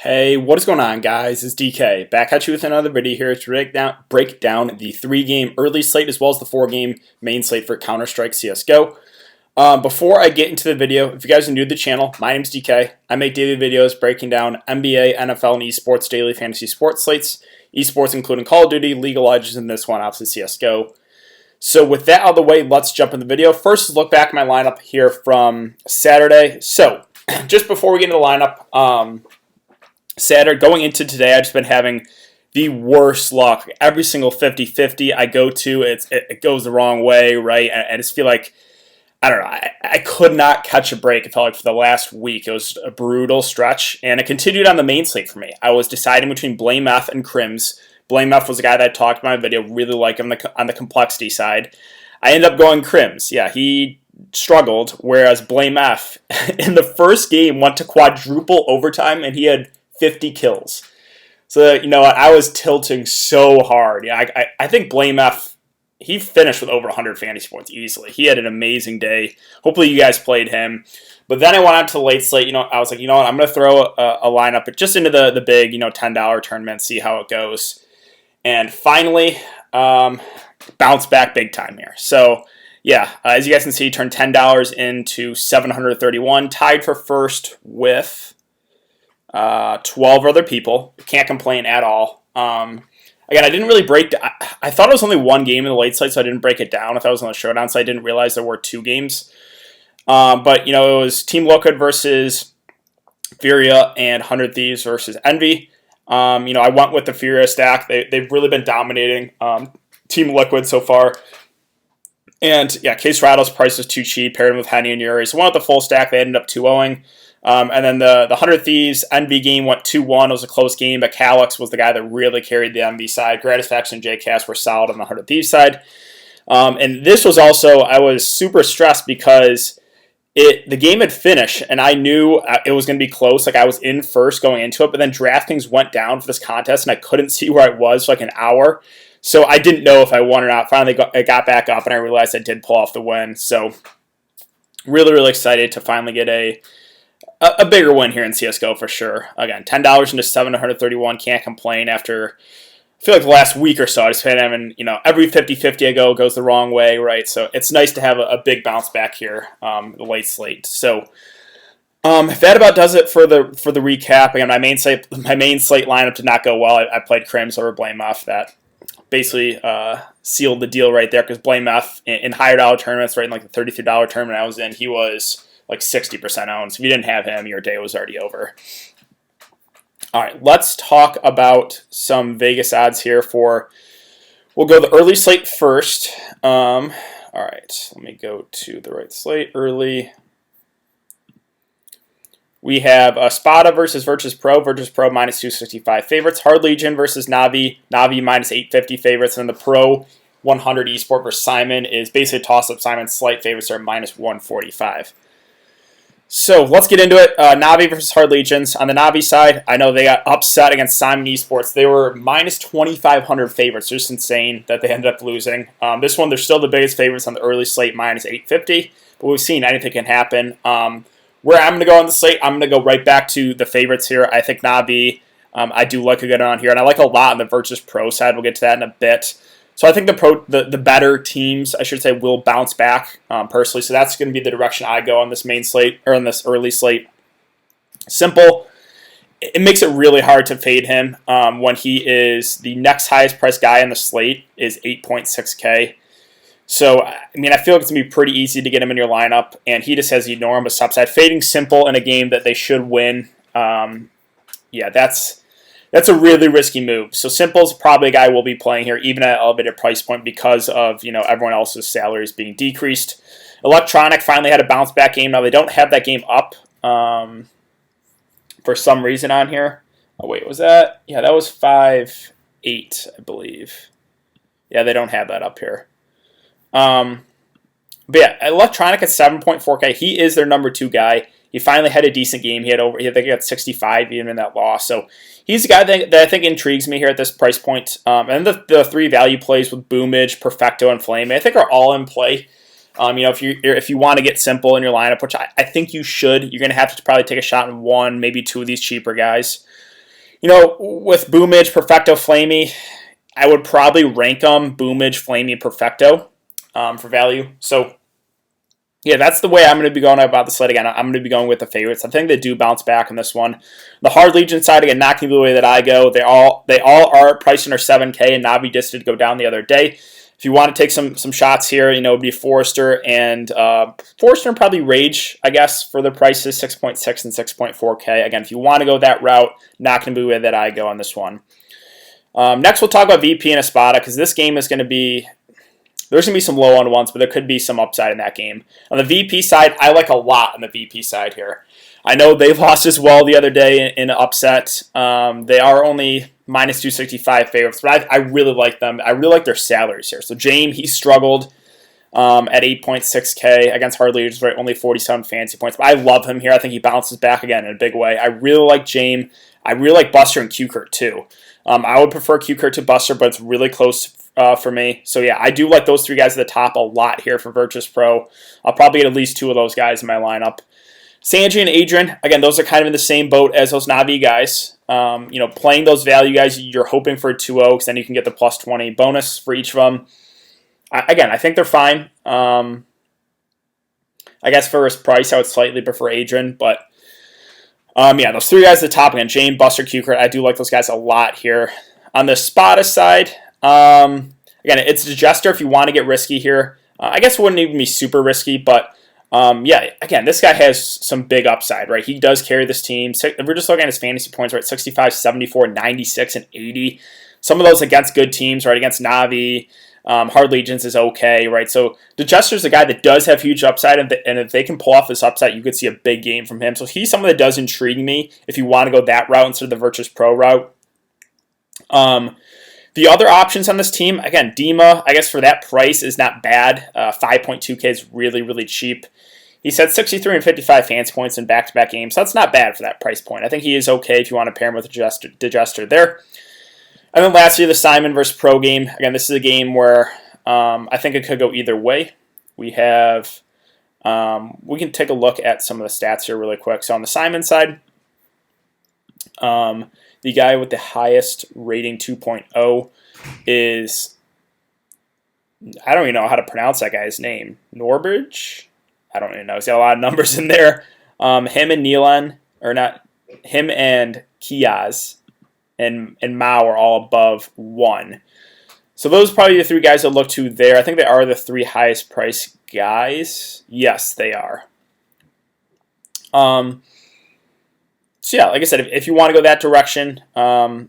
Hey, what is going on, guys? It's DK back at you with another video here to break down the 3-game early slate as well as the 4-game main slate for Counter-Strike CS:GO. Before I get into the video, if you guys are new to the channel, my name's DK. I make daily videos breaking down NBA, NFL, and esports daily fantasy sports slates. Esports including Call of Duty, League of Legends, and this one, obviously CS:GO. So with that out of the way, let's jump in the video. First, look back at my lineup here from Saturday. So, just before we get into the lineup, Saturday, going into today, I've just been having the worst luck. Every single 50-50 I go to, it goes the wrong way, right? I just feel like, I don't know, I could not catch a break. It felt like for the last week. It was a brutal stretch, and it continued on the main slate for me. I was deciding between Blame F and Crims. Blame F was the guy that I talked about in my video, really like him on the complexity side. I ended up going Crims. Yeah, he struggled, whereas Blame F in the first game went to quadruple overtime, and he had 50 kills. So, you know, I was tilting so hard. Yeah, I think Blame F, he finished with over 100 fantasy points easily. He had an amazing day. Hopefully you guys played him. But then I went on to the late slate. You know, I was like, you know what, I'm going to throw a lineup just into the big, you know, $10 tournament, see how it goes. And finally, bounced back big time here. So, yeah, as you guys can see, turned $10 into 731, tied for first with 12 other people. Can't complain at all. Again, I didn't really break. I thought it was only one game in the late slate, so I didn't break it down. I thought it was on the showdown, so I didn't realize there were 2 games. But you know, it was Team Liquid versus Furia and 100 Thieves versus Envy. You know, I went with the Furia stack. They've really been dominating Team Liquid so far. And yeah, Case Rattle's price was too cheap. Paired him with Henny and Yuri. So went with the full stack. They ended up 2-0ing. And then the 100 Thieves Envy game went 2-1. It was a close game, but Calix was the guy that really carried the Envy side. Gratisfaction and JCast were solid on the 100 Thieves side. And this was also, I was super stressed because the game had finished, and I knew it was going to be close. Like, I was in first going into it, but then Draftkings went down for this contest, and I couldn't see where I was for like an hour. So I didn't know if I won or not. Finally, I got back up, and I realized I did pull off the win. So really, really excited to finally get a bigger win here in CS:GO for sure. Again, $10 into 731, can't complain after, I feel like the last week or so, I just been having, you know, every 50-50 I go goes the wrong way, right? So it's nice to have a big bounce back here, the late slate. So that about does it for the recap. Again, my main slate lineup did not go well. I played Crims over Blame F. That basically sealed the deal right there, because Blame F in higher dollar tournaments, right, in like the $33 tournament I was in, he was like 60% owned. So if you didn't have him, your day was already over. All right, let's talk about some Vegas odds here we'll go the early slate first. All right, let me go to the right slate early. We have Spada versus Virtus Pro. Virtus Pro minus 265 favorites. Hard Legion versus Navi. Navi minus 850 favorites. And the Pro 100 Esport versus Simon is basically a toss-up. Simon's slight favorites are minus 145. So let's get into it. Navi versus Hard Legions. On the Navi side, I know they got upset against Simon Esports. They were minus 2,500 favorites. Just insane that they ended up losing. This one, they're still the biggest favorites on the early slate, minus 850. But we've seen anything can happen. Where I'm going to go on the slate, I'm going to go right back to the favorites here. I think Navi, I do like a good on here. And I like a lot on the Virtus Pro side. We'll get to that in a bit. So I think the better teams, I should say, will bounce back personally. So that's going to be the direction I go on this main slate, or on this early slate. Simple. It makes it really hard to fade him when he is the next highest priced guy on the slate is 8.6K. So, I mean, I feel like it's going to be pretty easy to get him in your lineup, and he just has enormous upside. Fading Simple in a game that they should win, yeah, that's a really risky move. So Simple's probably a guy we'll be playing here, even at an elevated price point, because of, you know, everyone else's salaries being decreased. Electronic finally had a bounce back game. Now they don't have that game up for some reason on here. Oh wait, was that? Yeah, that was 5-8, I believe. Yeah, they don't have that up here. But yeah, Electronic at 7.4K. He is their number 2 guy. He finally had a decent game. I think he got 65 even in that loss. So he's a guy that I think intrigues me here at this price point. And the 3 value plays with Boomage, Perfecto, and Flame, I think are all in play. You know, if you want to get Simple in your lineup, which I think you should, you're going to have to probably take a shot on 1, maybe 2 of these cheaper guys. With Boomage, Perfecto, Flamey, I would probably rank them Boomage, Flamey, Perfecto for value. So, yeah, that's the way I'm going to be going about the slate again. I'm going to be going with the favorites. I think they do bounce back on this one. The Hard Legion side, again, not going to be the way that I go. They all are priced under 7K, and Navi just did go down the other day. If you want to take some shots here, it would be Forrester and probably Rage, I guess, for the prices, 6.6 and 6.4K. Again, if you want to go that route, not going to be the way that I go on this one. Next, we'll talk about VP and Espada, because this game is going to be, there's going to be some low on ones, but there could be some upside in that game. On the VP side, I like a lot on the VP side here. I know they lost as well the other day in an upset. They are only minus 265 favorites, but I really like them. I really like their salaries here. So James, he struggled at 8.6K against Hard Leaders, right? Only 47 fantasy points. But I love him here. I think he bounces back again in a big way. I really like James. I really like Buster and Q-Kurt too. I would prefer Q-Kurt to Buster, but it's really close for me. So yeah, I do like those three guys at the top a lot here for Virtus Pro. I'll probably get at least two of those guys in my lineup. Sanji and Adrian, again, those are kind of in the same boat as those Navi guys. Playing those value guys, you're hoping for a 2-0, because then you can get the plus 20 bonus for each of them. I think they're fine. I guess for his price, I would slightly prefer Adrian, but those three guys at the top, again, James, Buster, Q-Kurt, I do like those guys a lot here. On the Spada side, again, it's Digester if you want to get risky here. I guess it wouldn't even be super risky, but again, this guy has some big upside, right? He does carry this team. We're just looking at his fantasy points, right? 65, 74, 96, and 80. Some of those against good teams, right? Against Navi, Hard Legions is okay, right? So Digester's a guy that does have huge upside, and if they can pull off this upside, you could see a big game from him. So he's someone that does intrigue me if you want to go that route instead of the Virtus Pro route. The other options on this team, again, Dima, I guess for that price is not bad. 5.2K is really, really cheap. He's had 63 and 55 fantasy points in back-to-back games, so that's not bad for that price point. I think he is okay if you want to pair him with Digester there. And then lastly, the Simon versus Pro game. Again, this is a game where I think it could go either way. We can take a look at some of the stats here really quick. So on the Simon side, the guy with the highest rating 2.0 is, I don't even know how to pronounce that guy's name. Norbridge? I don't even know. He's got a lot of numbers in there. Him and Kiaz and Mao are all above 1. So those are probably the three guys to look to there. I think they are the three highest priced guys. Yes, they are. So yeah, like I said, if you want to go that direction, I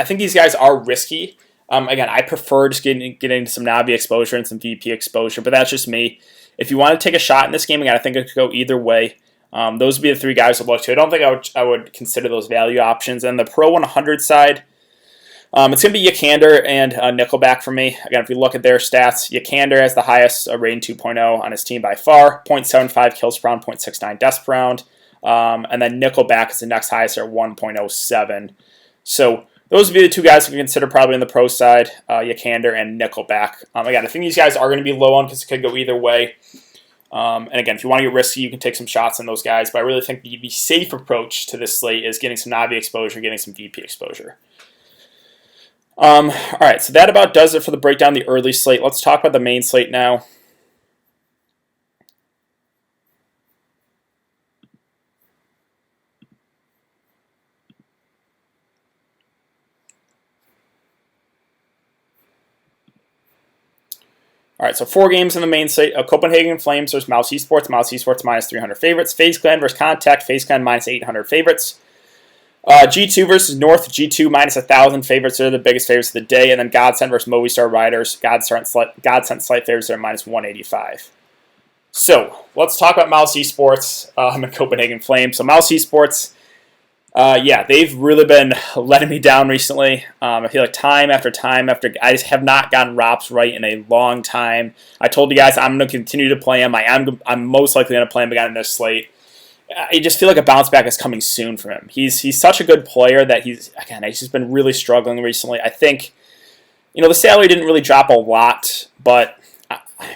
think these guys are risky. Again, I prefer just getting some Navi exposure and some VP exposure, but that's just me. If you want to take a shot in this game, again, I think it could go either way. Those would be the three guys to look to. I don't think I would consider those value options. And the Pro 100 side, it's going to be Yakander and Nickelback for me. Again, if we look at their stats, Yakander has the highest rating 2.0 on his team by far, 0.75 kills per round, 0.69 deaths per round. And then Nickelback is the next highest at 1.07. So those would be the two guys we consider probably on the pro side, Yakander and Nickelback. Again, I think these guys are going to be low on because it could go either way. And again, if you want to get risky, you can take some shots on those guys. But I really think the safe approach to this slate is getting some Navi exposure, getting some VP exposure. All right, so that about does it for the breakdown of the early slate. Let's talk about the main slate now. All right, so 4 games in the main slate. Copenhagen Flames versus Mouse Esports. Mouse Esports minus 300 favorites. FaZe Clan versus Contact. FaZe Clan minus 800 favorites. G2 versus North. G2 minus 1,000 favorites. They're the biggest favorites of the day. And then Godsend versus Movistar Riders. Godsend slight favorites are minus 185. So let's talk about Mouse Esports and Copenhagen Flames. So Mouse Esports, they've really been letting me down recently. I feel like time after I just have not gotten ROPS right in a long time. I told you guys I'm going to continue to play him. I'm most likely going to play him again in this slate. I just feel like a bounce back is coming soon for him. He's such a good player that he's just been really struggling recently. I think, the salary didn't really drop a lot, but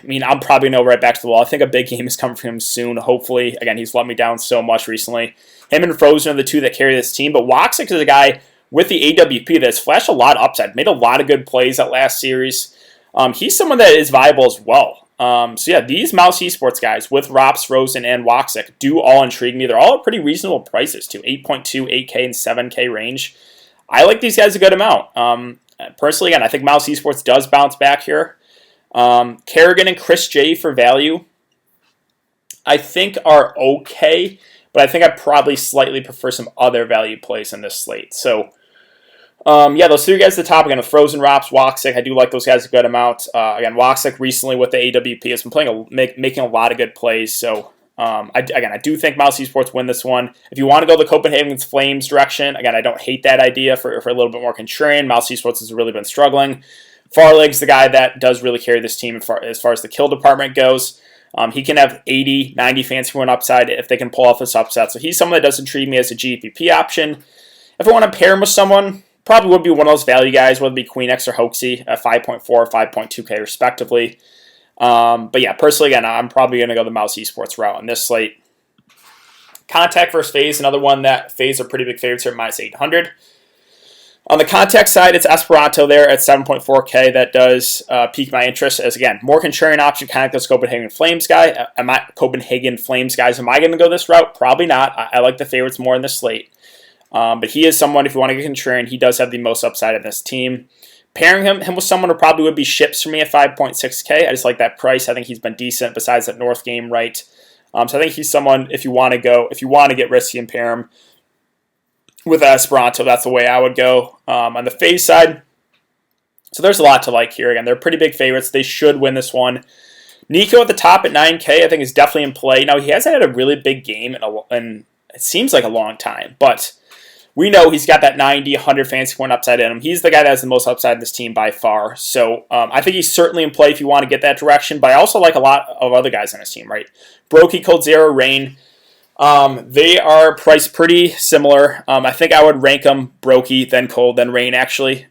mean, I'm probably going to go right back to the wall. I think a big game is coming from him soon, hopefully. Again, he's let me down so much recently. Him and Frozen are the two that carry this team, but Woxick is a guy with the AWP that's flashed a lot of upside, made a lot of good plays that last series. He's someone that is viable as well. So yeah, these Mouse Esports guys with Rops, Frozen, and Woxick do all intrigue me. They're all at pretty reasonable prices too, 8.2, 8K, and 7K range. I like these guys a good amount. Personally, again, I think Mouse Esports does bounce back here. Kerrigan and Chris J for value, I think are okay, but I think I probably slightly prefer some other value plays in this slate. So, yeah, those three guys at the top, again, with Frozen, Rops, Woxick, I do like those guys a good amount. Again, Woxick recently with the AWP has been making a lot of good plays. So, I do think Mouse Esports win this one. If you want to go the Copenhagen's Flames direction, again, I don't hate that idea for a little bit more contrarian. Mouse Esports has really been struggling. Farlig's the guy that does really carry this team as far as the kill department goes. He can have 80, 90 fancy point upside if they can pull off this upset. So he's someone that does intrigue me as a GPP option. If I want to pair him with someone, probably would be one of those value guys, whether it be Queen X or Hoaxy at 5.4 or 5.2K respectively. But yeah, personally, again, I'm probably going to go the Mouse Esports route in this slate. Contact versus FaZe, another one that FaZe are pretty big favorites here at minus 800. On the Contact side, it's Esperanto there at 7.4K. That does pique my interest as, again, more contrarian option, kind of like this Copenhagen Flames guy. Am I going to go this route? Probably not. I like the favorites more in this slate. But he is someone, if you want to get contrarian, he does have the most upside in this team. Pairing him with someone who probably would be Ships for me at 5.6K. I just like that price. I think he's been decent besides that North game, right? So I think he's someone, if you want to get risky and pair him with Esperanto, that's the way I would go. On the FaZe side, so there's a lot to like here. Again, they're pretty big favorites. They should win this one. Nico at the top at 9K, I think is definitely in play. Now, he hasn't had a really big game in it seems like a long time, but we know he's got that 90, 100 fantasy point upside in him. He's the guy that has the most upside in this team by far. So I think he's certainly in play if you want to get that direction, but I also like a lot of other guys on his team, right? Brokey, Cold Zero, Rain. They are priced pretty similar. I think I would rank them Brokey, then Cold, then Rain, actually.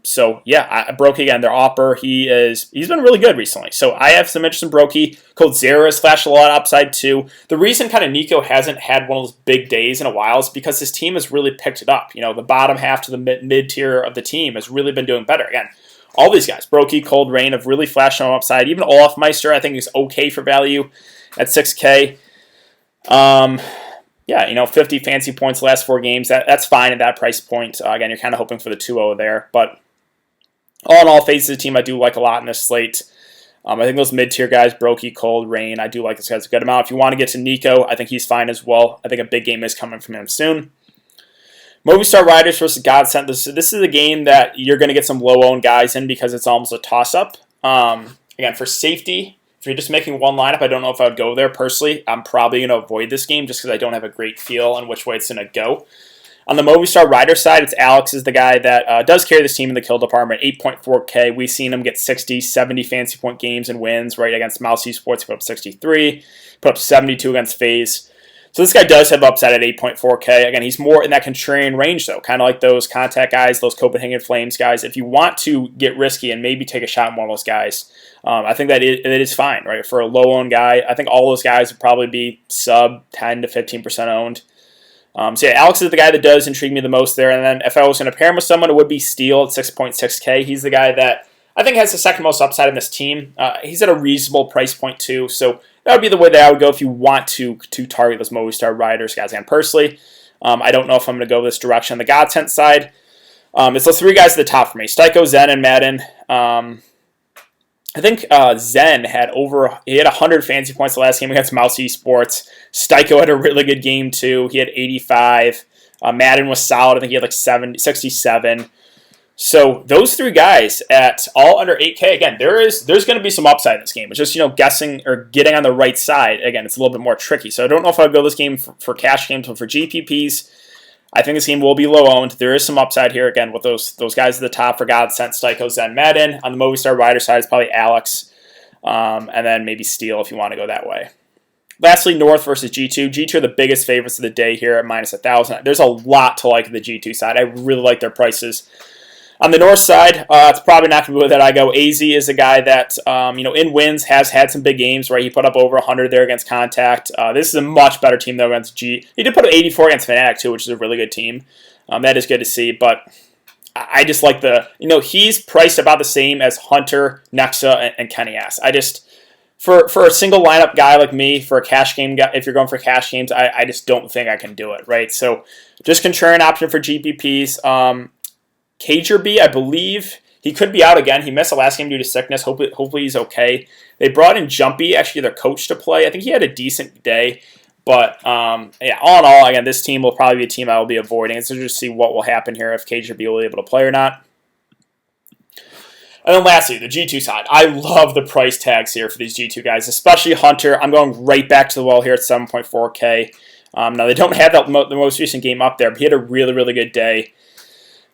So yeah, Brokey again, their Opper, he's been really good recently. So I have some interest in Brokey. Cold Zero has flashed a lot of upside too. The reason kind of Nico hasn't had one of those big days in a while is because his team has really picked it up. You know, the bottom half to the mid tier of the team has really been doing better. Again, all these guys, Brokey, Cold, Rain, have really flashed on upside. Even Olaf Meister, I think, is okay for value at 6K. Yeah, 50 fancy points the last 4 games. That's fine at that price point. Again, you're kind of hoping for the 2-0 there. But all in all, faces of the team I do like a lot in this slate. I think those mid-tier guys, Brokey, Cold, Rain, I do like this guy's a good amount. If you want to get to Nico, I think he's fine as well. I think a big game is coming from him soon. Movistar Riders versus Godsent. This is a game that you're going to get some low-owned guys in because it's almost a toss-up. Again, for safety, if you're just making one lineup, I don't know if I would go there personally. I'm probably going to avoid this game just because I don't have a great feel on which way it's going to go. On the Movistar Rider side, it's Alex is the guy that does carry this team in the kill department, 8.4K. We've seen him get 60, 70 fantasy point games and wins, right, against Mouse Esports. He put up 63, put up 72 against FaZe. So this guy does have upside at 8.4K. Again, he's more in that contrarian range, though, kind of like those Contact guys, those Copenhagen Flames guys. If you want to get risky and maybe take a shot on one of those guys, I think that it is fine, right? For a low-owned guy, I think all those guys would probably be sub 10 to 15% owned. So yeah, Alex is the guy that does intrigue me the most there. And then if I was going to pair him with someone, it would be Steele at 6.6K. He's the guy that I think has the second most upside in this team. He's at a reasonable price point too. So that would be the way that I would go if you want to target those Movistar Riders guys. And personally, I don't know if I'm going to go this direction. On the Godsent side, it's those 3 guys at the top for me. Styko, Zen, and Madden. I think Zen had 100 fantasy points the last game against Mouse Esports. Styko had a really good game too. He had 85. Madden was solid. I think he had like 67. So those 3 guys at all under 8K. Again, there's going to be some upside in this game. It's just guessing or getting on the right side. Again, it's a little bit more tricky. So I don't know if I would go this game for cash games, but for GPPs, I think this game will be low owned. There is some upside here again with those guys at the top for Godsent, Styko, Zen, Madden. On the Movistar Rider side, it's probably Alex, and then maybe Steele if you want to go that way. Lastly, North versus G2. G2 are the biggest favorites of the day here at minus 1,000. There's a lot to like at the G2 side. I really like their prices. On the north side, it's probably not going to be that I go. AZ is a guy that, in wins has had some big games, right? He put up over 100 there against Contact. This is a much better team, though, against G. He did put up 84 against Fnatic, too, which is a really good team. That is good to see, but I just like he's priced about the same as Hunter, Nexa, and Kenny S. For a single lineup guy like me, for a cash game guy, if you're going for cash games, I just don't think I can do it, right? So just contrarian option for GPPs. Cager B, I believe he could be out again. He missed the last game due to sickness. Hopefully he's okay. They brought in Jumpy, actually their coach, to play. I think he had a decent day. But, all in all, again, this team will probably be a team I will be avoiding. So just see what will happen here, if Cager B will be able to play or not. And then lastly, the G2 side. I love the price tags here for these G2 guys, especially Hunter. I'm going right back to the well here at 7.4K. Now, they don't have the most recent game up there, but he had a really, really good day.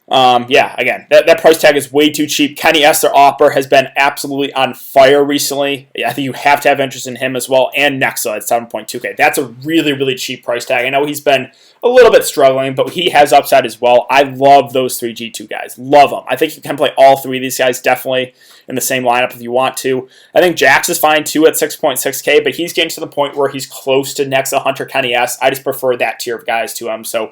Again, that price tag is way too cheap. Kenny S, their Opper, has been absolutely on fire recently. I think you have to have interest in him as well, and Nexa at 7.2K. That's a really, really cheap price tag. I know he's been a little bit struggling, but he has upside as well. I love those three G2 guys. Love them. I think you can play all three of these guys definitely in the same lineup if you want to. I think Jax is fine too at 6.6K, but he's getting to the point where he's close to Nexa, Hunter, Kenny S. I just prefer that tier of guys to him, so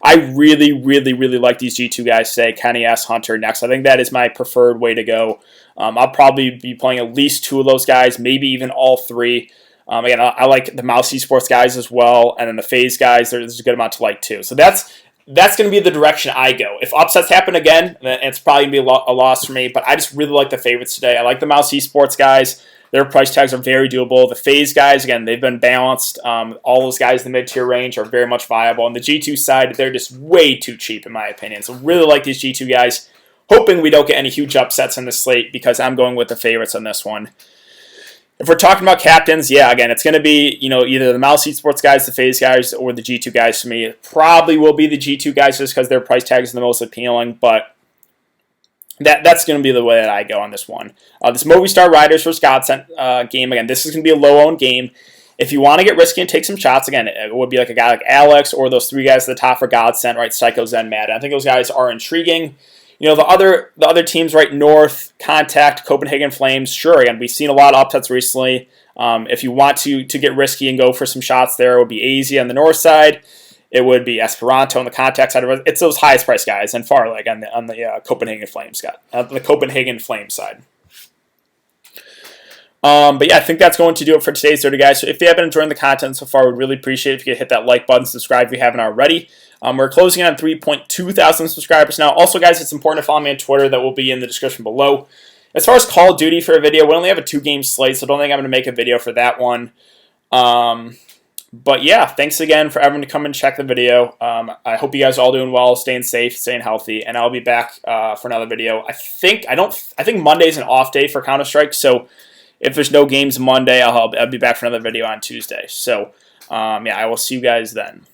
I really, really, really like these G2 guys today, Kenny S, Hunter, Next. I think that is my preferred way to go. I'll probably be playing at least two of those guys, maybe even all three. Again, I like the Mouse Esports guys as well, and then the FaZe guys, there's a good amount to like too. So that's going to be the direction I go. If upsets happen again, then it's probably going to be a loss for me, but I just really like the favorites today. I like the Mouse Esports guys. Their price tags are very doable. The FaZe guys, again, they've been balanced. All those guys in the mid-tier range are very much viable. On the G2 side, they're just way too cheap, in my opinion. So really like these G2 guys. Hoping we don't get any huge upsets in the slate, because I'm going with the favorites on this one. If we're talking about captains, again, it's going to be either the Mouse Esports guys, the FaZe guys, or the G2 guys for me. It probably will be the G2 guys just because their price tag is the most appealing, but that's going to be the way that I go on this one. This Movistar Riders vs. Godsent game, again, this is going to be a low-owned game. If you want to get risky and take some shots, again, it would be like a guy like Alex or those three guys at the top for Godsent, right? Psycho, Zen, Mad. I think those guys are intriguing. The other teams right north, Contact, Copenhagen Flames, sure, again, we've seen a lot of upsets recently. If you want to get risky and go for some shots there, it would be AZ on the north side. It would be Esperanto on the Contact side. It's those highest price guys, and Farleg on the Copenhagen Flames the Copenhagen Flames side. I think that's going to do it for today's Dirty Guys. So if you have been enjoying the content so far, we'd really appreciate it if you could hit that like button, subscribe if you haven't already. We're closing in on 3.2 thousand subscribers now. Also, guys, it's important to follow me on Twitter. That will be in the description below. As far as Call of Duty for a video, we only have a 2-game slate, so I don't think I'm going to make a video for that one. Thanks again for everyone to come and check the video. I hope you guys are all doing well, staying safe, staying healthy, and I'll be back for another video. I think Monday's an off day for Counter-Strike, so if there's no games Monday, I'll be back for another video on Tuesday. So, I will see you guys then.